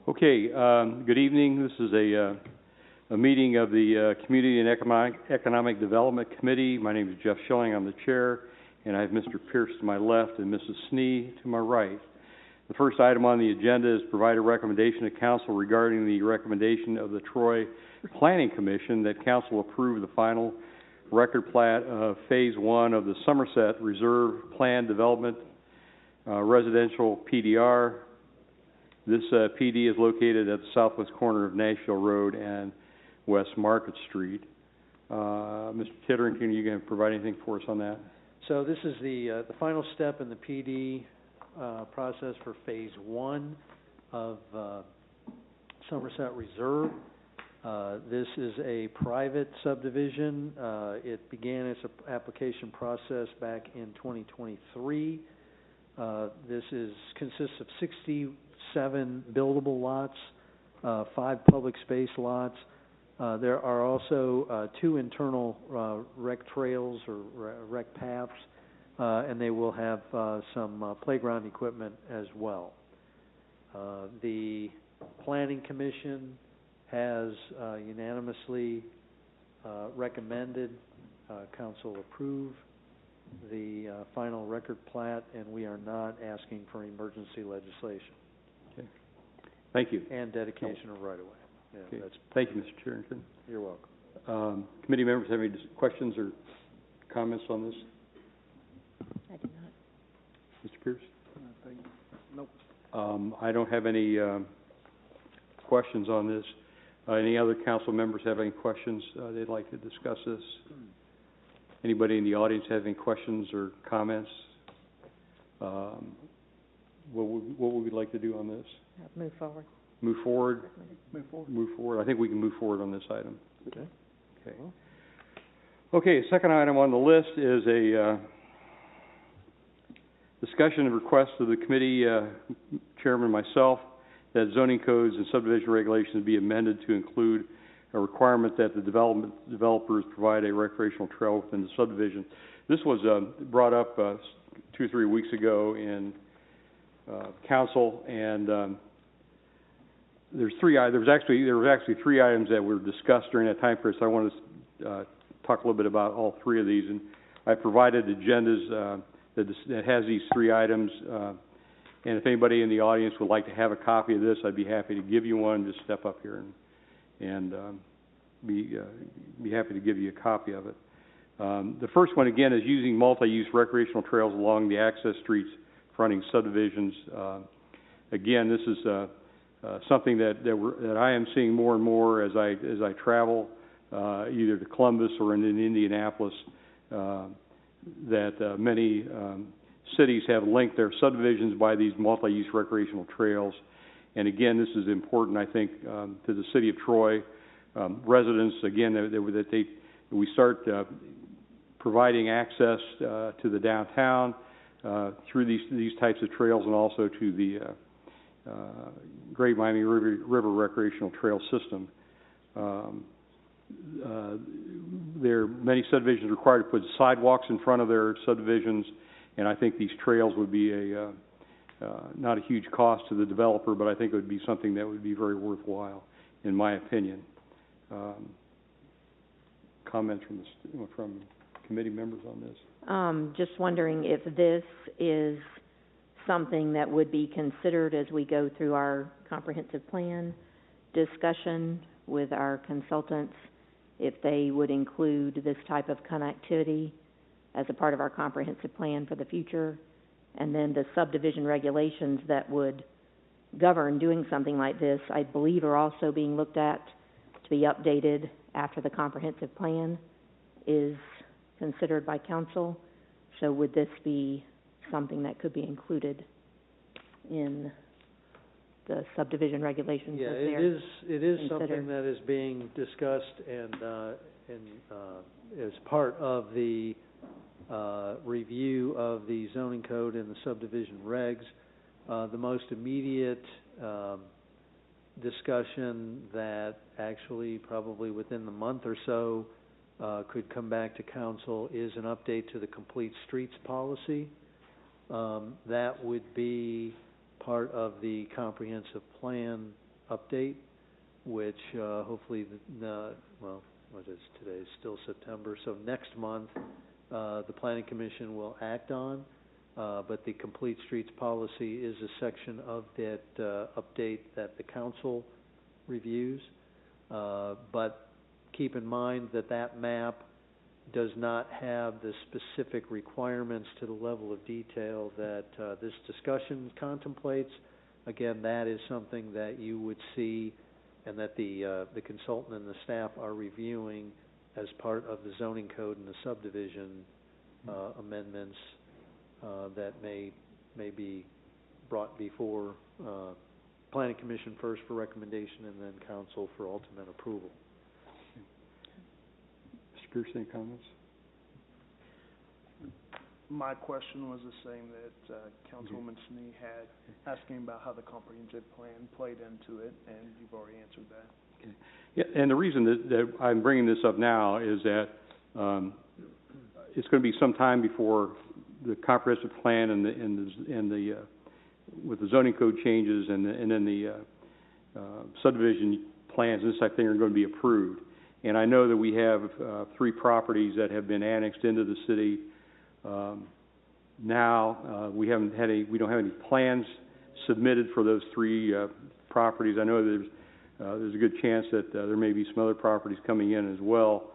Okay, good evening. This is a meeting of the Community and Economic Development Committee. My name is Jeff Schilling. I'm the chair, and I have Mr. Pierce to my left and Mrs. Snee to my right. The first item on the agenda is provide a recommendation to council regarding the recommendation of the Troy Planning Commission that council approve the final record plat of Phase 1 of the Somerset Reserve Plan Development Residential PDR. This PD is located at the southwest corner of Nashville Road and West Market Street. Mr. Tittering, can you provide anything for us on that? So this is the final step in the PD process for Phase 1 of Somerset Reserve. This is a private subdivision. It began its application process back in 2023. This consists of 67 buildable lots, 5 public space lots. There are also 2 internal rec trails or rec paths, and they will have some playground equipment as well. The Planning Commission has unanimously recommended council approve the final record plat, and we are not asking for emergency legislation. Okay. Thank you. And dedication of right-of-way. Yeah, okay. Thank you, Mr. Charrington. You're welcome. Committee members have any questions or comments on this? I do not. Mr. Pierce? Nope. I don't have any questions on this. Any other council members have any questions they'd like to discuss this? Anybody in the audience have any questions or comments? What would we like to do on this? Move forward. Move forward? Move forward. I think we can move forward on this item. Okay. Okay. Okay, second item on the list is a discussion and request of the committee chairman and myself that zoning codes and subdivision regulations be amended to include a requirement that the developers provide a recreational trail within the subdivision. This was brought up 2 or 3 weeks ago in council, and there were actually 3 items that were discussed during that time period. So I want to talk a little bit about all 3 of these, and I provided agendas that has these 3 items. And if anybody in the audience would like to have a copy of this, I'd be happy to give you one. Just step up here and be happy to give you a copy of it. The first one, again, is using multi-use recreational trails along the access streets fronting subdivisions. Again, this is something that I am seeing more and more as I travel either to Columbus or in Indianapolis, that many cities have linked their subdivisions by these multi-use recreational trails. And again, this is important, I think, to the city of Troy residents. Again, that we start providing access to the downtown through these types of trails, and also to the Great Miami River Recreational Trail System. There are many subdivisions required to put sidewalks in front of their subdivisions, and I think these trails would be not a huge cost to the developer, but I think it would be something that would be very worthwhile, in my opinion. Comments from committee members on this? Just wondering if this is something that would be considered as we go through our comprehensive plan discussion with our consultants, if they would include this type of connectivity as a part of our comprehensive plan for the future, and then the subdivision regulations that would govern doing something like this, I believe, are also being looked at to be updated after the comprehensive plan is considered by council. So would this be something that could be included in the subdivision regulations? Yeah, it is something that is being discussed and as part of the review of the zoning code and the subdivision regs. The most immediate discussion that actually probably within the month or so could come back to council is an update to the complete streets policy. That would be part of the comprehensive plan update, which, hopefully, well, what is today? Still September, so next month, the Planning Commission will act on. But the Complete Streets policy is a section of that update that the council reviews. But keep in mind that that map does not have the specific requirements to the level of detail that this discussion contemplates. Again, that is something that you would see and that the consultant and the staff are reviewing as part of the zoning code and the subdivision amendments that may be brought before Planning Commission first for recommendation and then council for ultimate approval. Mr. Pierce, any comments? My question was the same that Councilwoman Snee had, asking about how the comprehensive plan played into it, and you've already answered that. Okay. Yeah, and the reason that I'm bringing this up now is that it's going to be some time before the comprehensive plan and the with the zoning code changes and then the subdivision plans and this type of thing are going to be approved. And I know that we have 3 properties that have been annexed into the city. Now we don't have any plans submitted for those 3 properties. I know there's a good chance that there may be some other properties coming in as well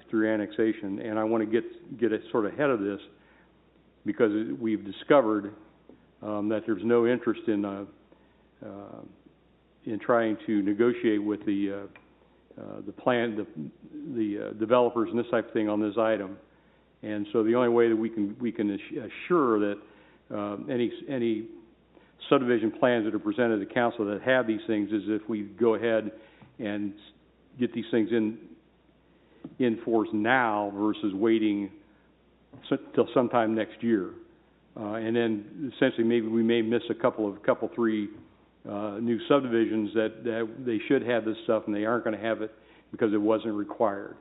through annexation. And I want to get it sort of ahead of this, because we've discovered that there's no interest in trying to negotiate with the developers and this type of thing on this item. And so the only way that we can assure that any subdivision plans that are presented to the council that have these things is if we go ahead and get these things in force now versus waiting till sometime next year, and then essentially maybe we may miss a couple 3 new subdivisions that they should have this stuff and they aren't going to have it because it wasn't required.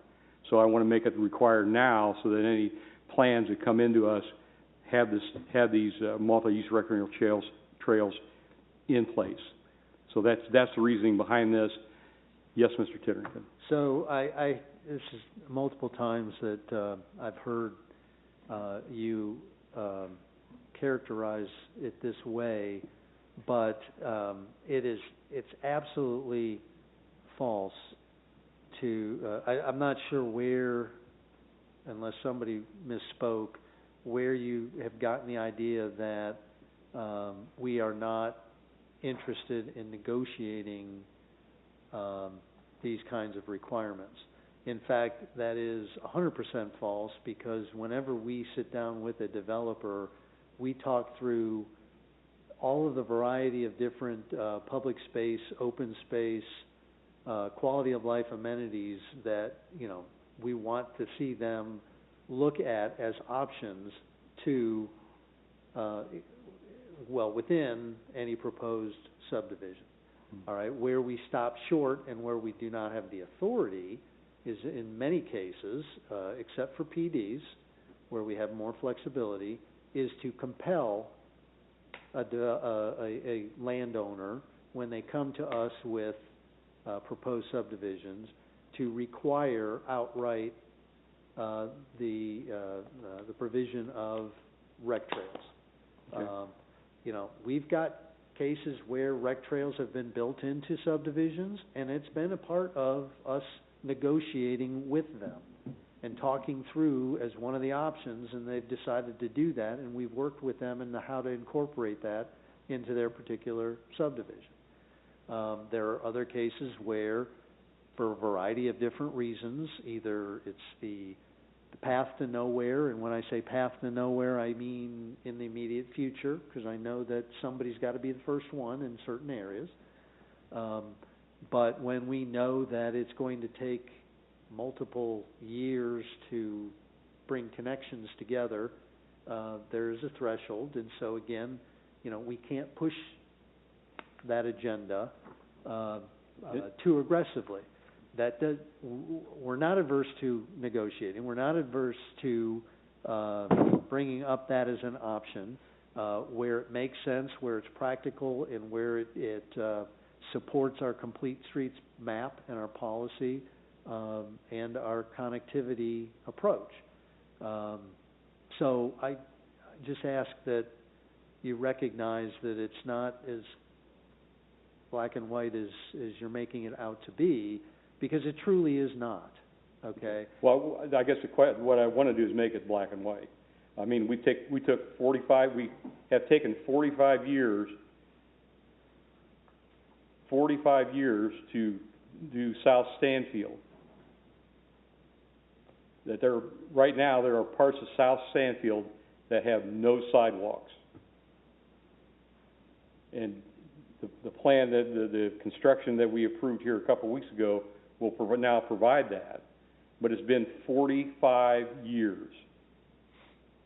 So I want to make it required now so that any plans that come into us have these multi-use recreational trails in place. So that's the reasoning behind this. Yes, Mr. Titterington. So this is multiple times that I've heard you characterize it this way, but it's absolutely false to, I'm not sure where, unless somebody misspoke, where you have gotten the idea that we are not interested in negotiating these kinds of requirements. In fact, that is 100% false, because whenever we sit down with a developer, we talk through all of the variety of different public space, open space, quality of life amenities that, we want to see them look at as options to, within any proposed subdivision. All right, where we stop short and where we do not have the authority is in many cases, except for PDs, where we have more flexibility, is to compel a landowner, when they come to us with proposed subdivisions, to require outright the provision of rec trails. Okay. We've got cases where rec trails have been built into subdivisions, and it's been a part of us negotiating with them and talking through as one of the options, and they've decided to do that, and we've worked with them in how to incorporate that into their particular subdivision. There are other cases where, for a variety of different reasons, either it's the path to nowhere, and when I say path to nowhere, I mean in the immediate future, because I know that somebody's got to be the first one in certain areas. But when we know that it's going to take multiple years to bring connections together, there is a threshold, and so again, we can't push that agenda too aggressively. We're not averse to negotiating. We're not averse to bringing up that as an option where it makes sense, where it's practical, and where it supports our complete streets map and our policy, and our connectivity approach. So I just ask that you recognize that it's not as black and white as you're making it out to be, because it truly is not, okay? Well, I guess what I want to do is make it black and white. I mean, we have taken 45 years to do South Stanfield. Right now, there are parts of South Stanfield that have no sidewalks. And the plan, the construction that we approved here a couple of weeks ago will now provide that. But it's been 45 years.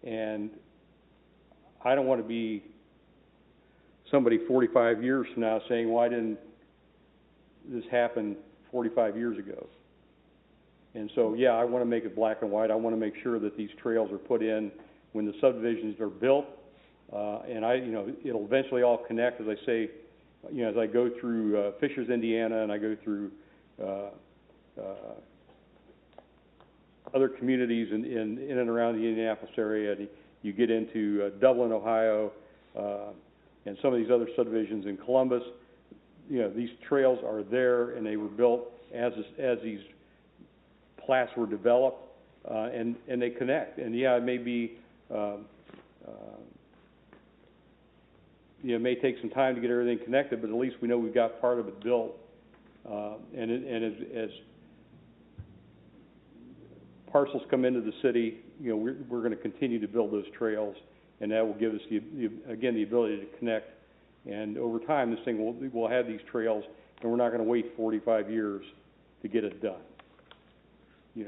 And I don't want to be somebody 45 years from now saying, why didn't this happen 45 years ago? And so, yeah, I want to make it black and white. I want to make sure that these trails are put in when the subdivisions are built. And it'll eventually all connect, as I say, as I go through Fishers, Indiana, and I go through other communities in and around the Indianapolis area, and you get into Dublin, Ohio, and some of these other subdivisions in Columbus. These trails are there, and they were built as these plats were developed, and they connect. And yeah, it may be, it may take some time to get everything connected, but at least we know we've got part of it built. And as parcels come into the city, we're going to continue to build those trails, and that will give us the ability to connect. And over time, this thing will have these trails, and we're not going to wait 45 years to get it done.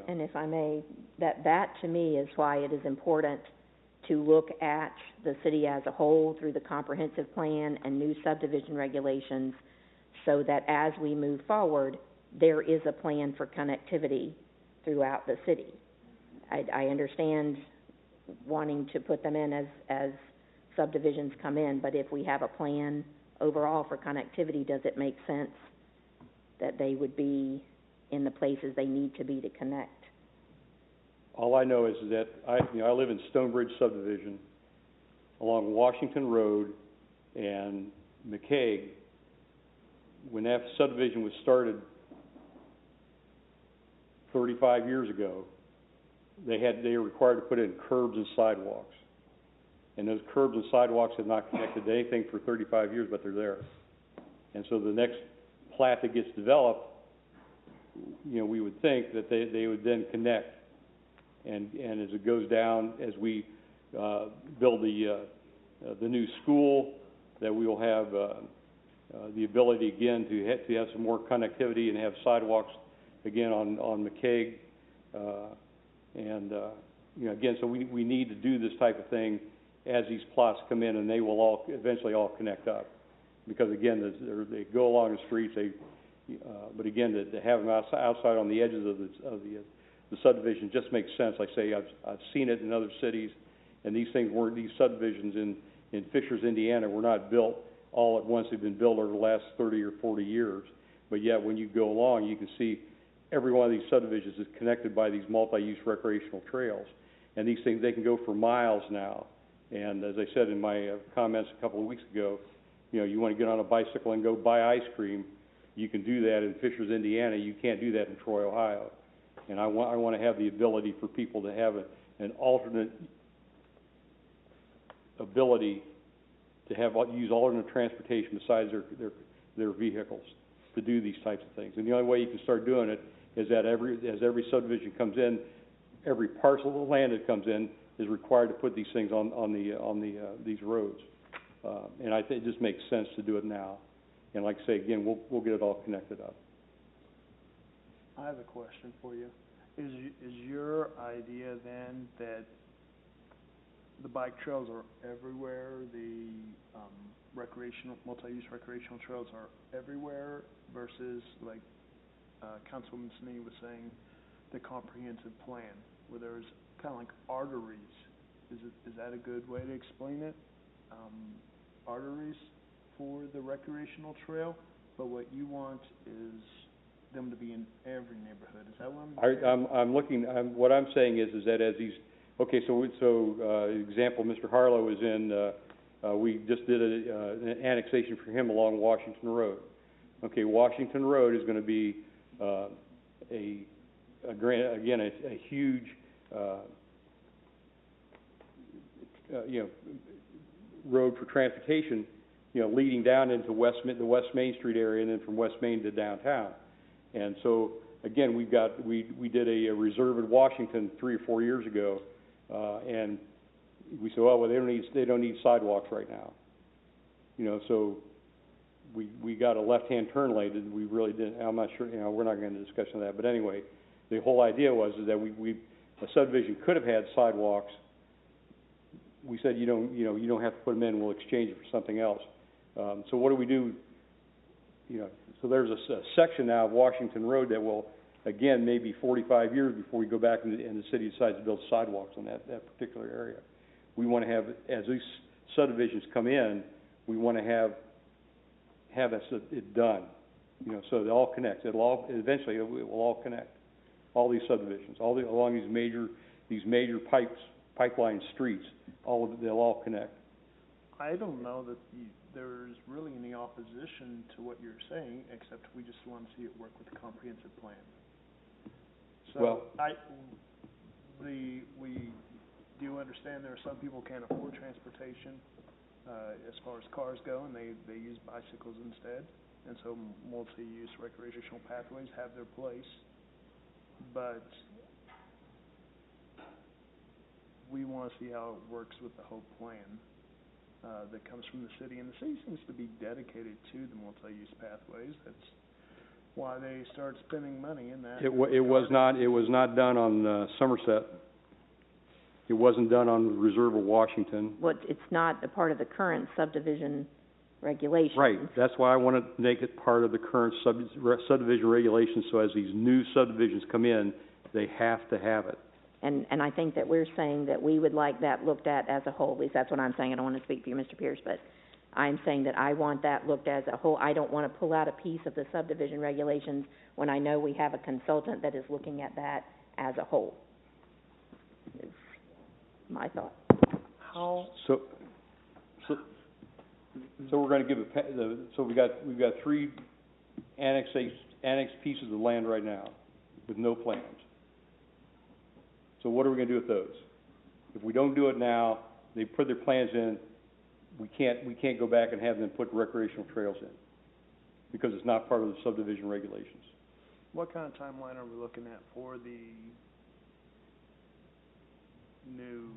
And if I may, that to me is why it is important to look at the city as a whole through the comprehensive plan and new subdivision regulations, so that as we move forward, there is a plan for connectivity throughout the city. I understand wanting to put them in as subdivisions come in, but if we have a plan overall for connectivity, does it make sense that they would be in the places they need to be to connect? All I know is that I live in Stonebridge subdivision along Washington Road and McCaig. When that subdivision was started 35 years ago, they were required to put in curbs and sidewalks. And those curbs and sidewalks have not connected to anything for 35 years, but they're there. And so the next plat that gets developed, we would think that they would then connect. And as it goes down, as we build the new school, that we will have the ability again to have some more connectivity and have sidewalks again on McCaig. Again, so we need to do this type of thing as these plots come in, and they will all eventually all connect up. Because again, they go along the streets, but again, to have them outside on the edges of the subdivision just makes sense. Like I say, I've seen it in other cities, and these subdivisions in Fishers, Indiana, were not built all at once. They've been built over the last 30 or 40 years. But yet, when you go along, you can see every one of these subdivisions is connected by these multi-use recreational trails. And these things, they can go for miles now. And as I said in my comments a couple of weeks ago, you want to get on a bicycle and go buy ice cream, you can do that in Fishers, Indiana. You can't do that in Troy, Ohio. And I want to have the ability for people to have an alternate ability to use alternate transportation besides their vehicles to do these types of things. And the only way you can start doing it is that as every subdivision comes in, every parcel of land that comes in is required to put these things on these roads. And I think it just makes sense to do it now. And like I say, again, we'll get it all connected up. I have a question for you. Is your idea then that the bike trails are everywhere, the multi-use recreational trails are everywhere, versus like Councilwoman Snee was saying, the comprehensive plan, where there's kind of like arteries? Is that a good way to explain it? Arteries for the recreational trail, but what you want is them to be in every neighborhood. Is that what I'm? What I'm saying is that as these, okay, example, Mr. Harlow is in, we just did an annexation for him along Washington Road. Okay, Washington Road is gonna be, a huge, road for transportation, leading down into the West Main Street area, and then from West Main to downtown. And so, again, we did a reserve in Washington 3 or 4 years ago, and we said, well, they don't need sidewalks right now. So we got a left-hand turn lane, and we really didn't. I'm not sure. We're not going to discuss that. But anyway, the whole idea was that a subdivision could have had sidewalks. We said you don't have to put them in. We'll exchange it for something else. So what do we do? So there's a section now of Washington Road that will, again, maybe 45 years before we go back and the city decides to build sidewalks on that particular area. We want to have, as these subdivisions come in, we want to have it done, so it all connects. Eventually it will all connect. All these subdivisions, along these major pipeline streets, they'll all connect. I don't know that there's really any opposition to what you're saying, except we just want to see it work with the comprehensive plan. So well, we do understand there are some people who can't afford transportation as far as cars go, and they use bicycles instead, and so multi-use recreational pathways have their place, but we want to see how it works with the whole plan that comes from the city, and the city seems to be dedicated to the multi-use pathways. That's why they started spending money in that. It was not done on Somerset. It wasn't done on the Reserve of Washington. Well, it's not a part of the current subdivision regulations. Right. That's why I want to make it part of the current subdivision regulations, so as these new subdivisions come in, they have to have it. And I think that we're saying that we would like that looked at as a whole. At least that's what I'm saying. I don't want to speak for you, Mr. Pierce, but I'm saying that I want that looked at as a whole. I don't want to pull out a piece of the subdivision regulations when I know we have a consultant that is looking at that as a whole. Is my thought. How? So we're going to give so we've got 3 annexed pieces of land right now with no plans. So what are we going to do with those? If we don't do it now, they put their plans in, we can't go back and have them put recreational trails in because it's not part of the subdivision regulations. What kind of timeline are we looking at for the new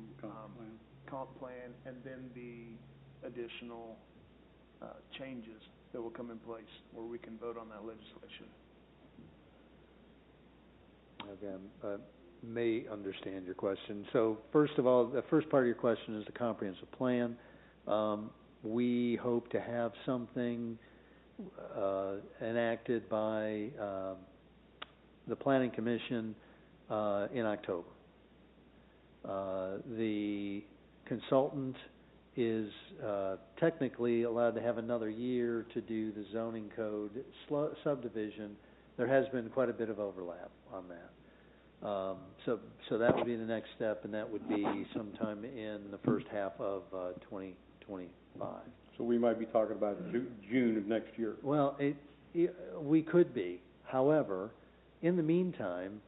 comp plan and then the additional changes that will come in place where we can vote on that legislation? Okay, may understand your question. So first of all, the first part of your question is the comprehensive plan. We hope to have something enacted by the Planning Commission in October. The consultant is technically allowed to have another year to do the zoning code subdivision. There has been quite a bit of overlap on that. So that would be the next step, and that would be sometime in the first half of 2025. So we might be talking about June of next year. Well, we could be. However, in the meantime,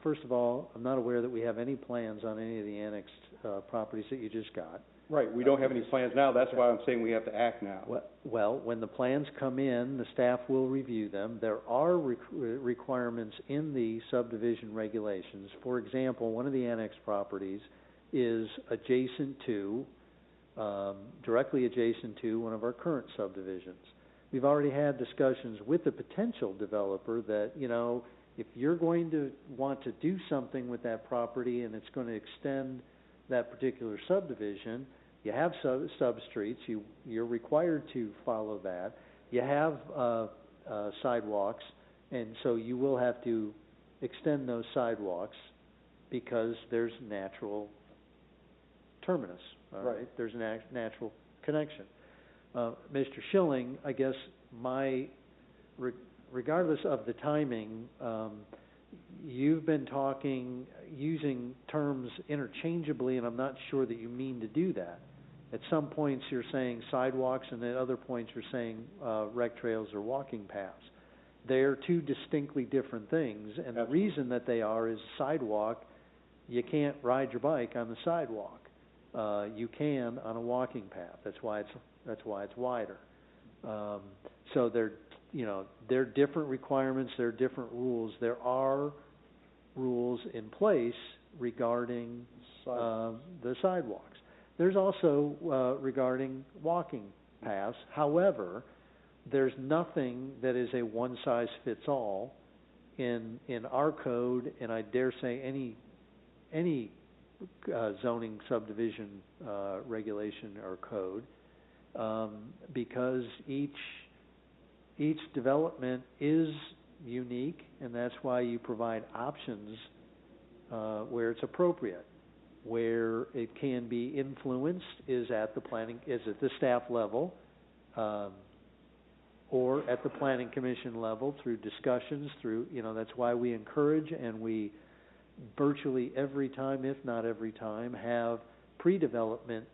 first of all, I'm not aware that we have any plans on any of the annexed properties that you just got. Right, we don't have any plans now. That's why I'm saying we have to act now. Well, when the plans come in, the staff will review them. There are requirements in the subdivision regulations. For example, one of the annexed properties is adjacent to, directly adjacent to one of our current subdivisions. We've already had discussions with the potential developer that, if you're going to want to do something with that property and it's going to extend that particular subdivision, you have sub-streets, you're required to follow that. You have sidewalks, and so you will have to extend those sidewalks because there's natural terminus, all right? There's a natural connection. Mr. Schilling, I guess my regardless of the timing, you've been using terms interchangeably, and I'm not sure that you mean to do that. At some points, you're saying sidewalks, and at other points, you're saying rec trails or walking paths. They're two distinctly different things, and the reason that they are is sidewalk, you can't ride your bike on the sidewalk. You can on a walking path. That's why it's wider. So they're different requirements, there are different rules. There are rules in place regarding the sidewalks. There's also regarding walking paths. However, there's nothing that is a one-size-fits-all in our code, and I dare say any zoning subdivision regulation or code, because each development is unique, and that's why you provide options where it's appropriate. Where it can be influenced is at the staff level, or at the planning commission level through discussions, that's why we encourage, and we virtually every time, if not every time, have pre-development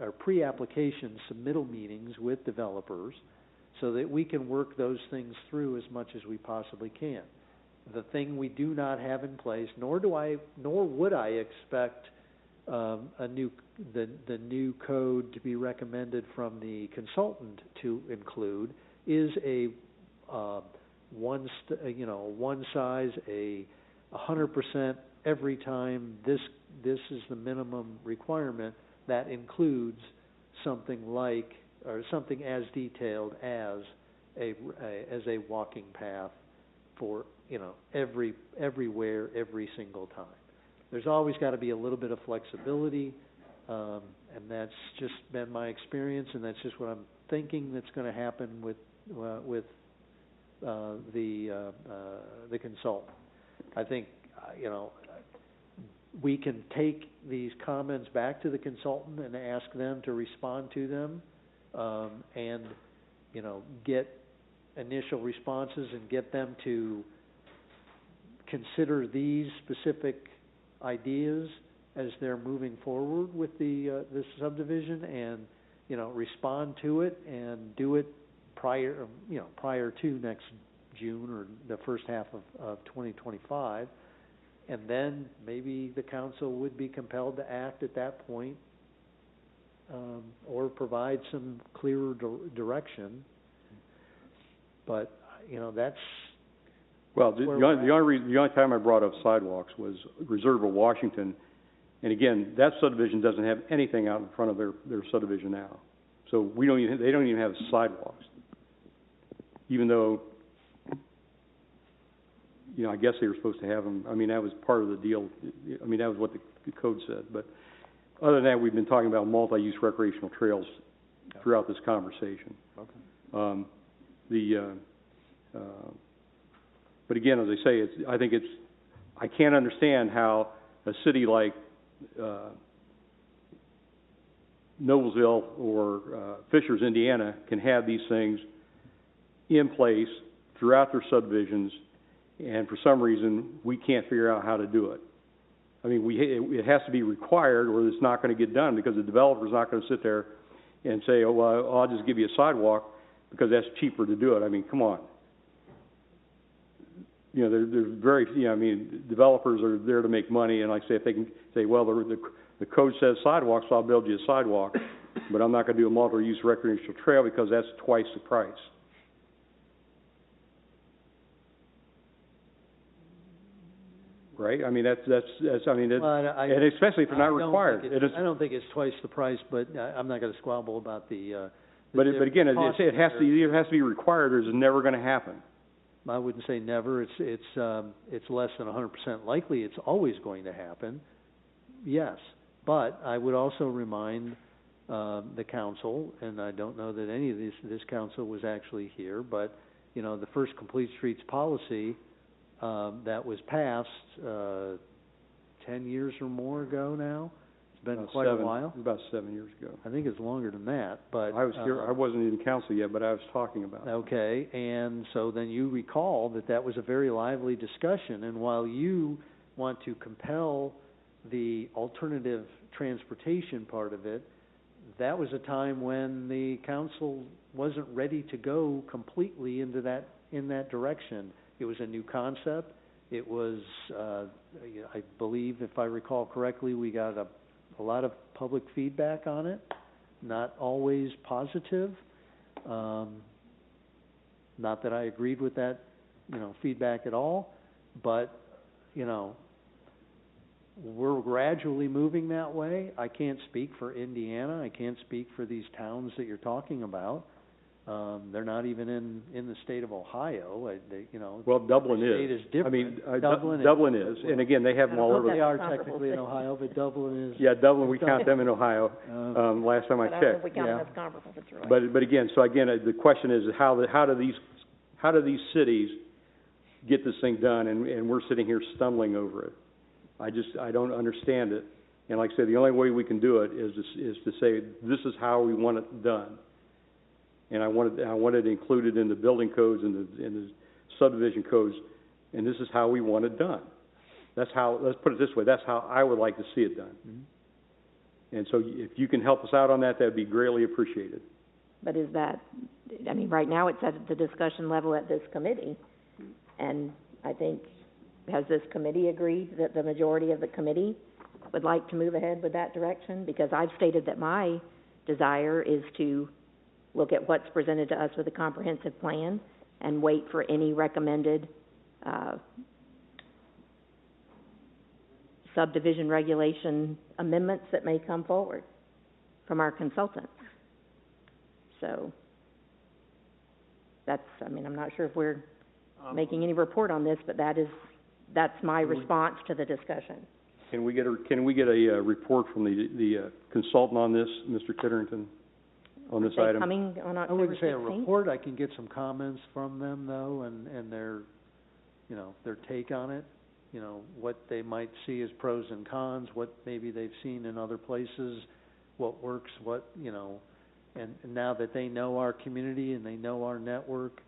or pre-application submittal meetings with developers so that we can work those things through as much as we possibly can. The thing we do not have in place, nor would I expect the new code to be recommended from the consultant to include, is a one size, 100% every time. This is the minimum requirement that includes something like, or something as detailed as a walking path for everywhere, every single time. There's always got to be a little bit of flexibility, and that's just been my experience, and that's just what I'm thinking that's going to happen with the consultant. I think we can take these comments back to the consultant and ask them to respond to them, and get initial responses and get them to consider these specific ideas as they're moving forward with this subdivision, and respond to it and do it prior to next June or the first half of 2025, and then maybe the council would be compelled to act at that point, or provide some clearer direction. But that's the only time I brought up sidewalks was Reserve of Washington, and again, that subdivision doesn't have anything out in front of their subdivision now, so they don't even have sidewalks, even though I guess they were supposed to have them. I mean, that was part of the deal. I mean, that was what the code said. But other than that, we've been talking about multi-use recreational trails throughout this conversation. Okay. But again, as I say, I can't understand how a city like Noblesville or Fishers, Indiana, can have these things in place throughout their subdivisions, and for some reason we can't figure out how to do it. I mean, it has to be required, or it's not going to get done, because the developer's not going to sit there and say, "Oh, well, I'll just give you a sidewalk because that's cheaper to do it." I mean, come on. They're very, developers are there to make money, and like I say, if they can say, "Well, the code says sidewalks, so I'll build you a sidewalk, but I'm not going to do a multi-use recreational trail because that's twice the price." Right? I mean, that's and especially if it's not required. I don't think it's twice the price, but I'm not going to squabble about the but again, it has to be required, or it's never going to happen. I wouldn't say never. It's less than 100% likely it's always going to happen. Yes, but I would also remind the council, and I don't know that any of this council was actually here, but the first Complete Streets policy that was passed 10 years or more ago now, It's been quite a while. About 7 years ago. I think it's longer than that, but... I was here, I wasn't in council yet, but I was talking about it. Okay, and so then you recall that that was a very lively discussion, and while you want to compel the alternative transportation part of it, that was a time when the council wasn't ready to go completely in that direction. It was a new concept. It was, I believe, if I recall correctly, we got a lot of public feedback on it, not always positive. Not that I agreed with that, feedback at all, but, we're gradually moving that way. I can't speak for Indiana. I can't speak for these towns that you're talking about. They're not even in the state of Ohio. Well, Dublin the state is. is different. Dublin is, and again, they have them all over. They are technically in Ohio, but Dublin is. Yeah, Dublin, we count them in Ohio, last time I But I don't know checked. if we count them as comparable, that's right. But again, the question is, how do these cities get this thing done, and we're sitting here stumbling over it? I don't understand it, and like I said, the only way we can do it is to say, this is how we want it done. And I want it included in the building codes and the subdivision codes, and this is how we want it done. Let's put it this way, that's how I would like to see it done. Mm-hmm. And so if you can help us out on that, that'd be greatly appreciated. But is that, right now it's at the discussion level at this committee, and I think, has this committee agreed that the majority of the committee would like to move ahead with that direction? Because I've stated that my desire is to look at what's presented to us with a comprehensive plan and wait for any recommended subdivision regulation amendments that may come forward from our consultants. So that's, I'm not sure if we're making any report on this, but that's my response to the discussion. Can we get a report from the consultant on this, Mr. Titterington, on this item? Coming on October 16th? I wouldn't say a report. I can get some comments from them though, and their, their take on it. What they might see as pros and cons, what maybe they've seen in other places, what works, and now that they know our community and they know our network,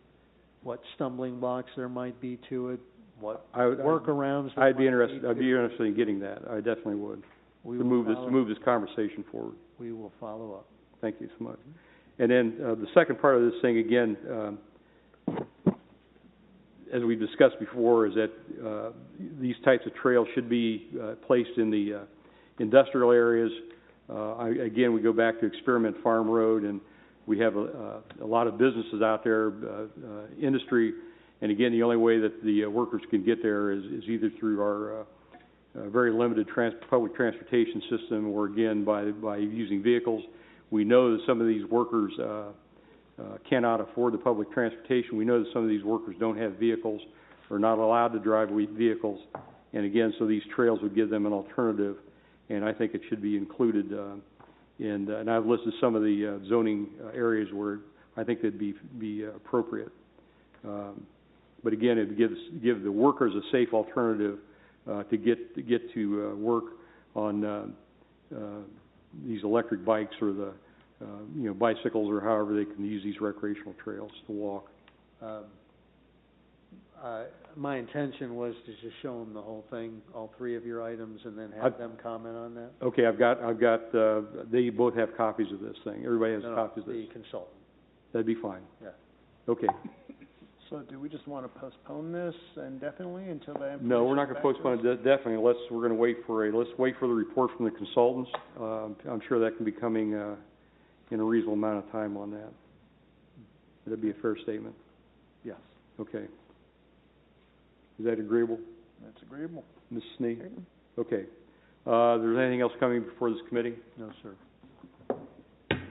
what stumbling blocks there might be to it, what workarounds. I'd be interested in getting that. I definitely would. To move this conversation forward. We will follow up. Thank you so much. And then the second part of this thing, again, as we discussed before, is that these types of trails should be placed in the industrial areas. Again, we go back to Experiment Farm Road, and we have a lot of businesses out there, industry, and again, the only way that the workers can get there is either through our very limited public transportation system, or again by using vehicles. We know that some of these workers cannot afford the public transportation. We know that some of these workers don't have vehicles, or not allowed to drive vehicles, and again, so these trails would give them an alternative, and I think it should be included. And I've listed some of the zoning areas where I think they'd be appropriate. But again, it give the workers a safe alternative to get to work on these electric bikes, or the bicycles, or however they can use these recreational trails to walk. My intention was to just show them the whole thing, all three of your items, and then have them comment on that. Okay, I've got. They both have copies of this thing. Everybody has copies of this. The consultant. That'd be fine. Yeah. Okay. So do we just want to postpone this indefinitely until the information? No, we're not going to postpone it definitely unless we're going to wait for the report from the consultants. I'm sure that can be coming in a reasonable amount of time on that. That'd be a fair statement. Yes. Okay. Is that agreeable? That's agreeable. Ms. Snee? Okay. There's anything else coming before this committee? No, sir.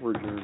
We're adjourned.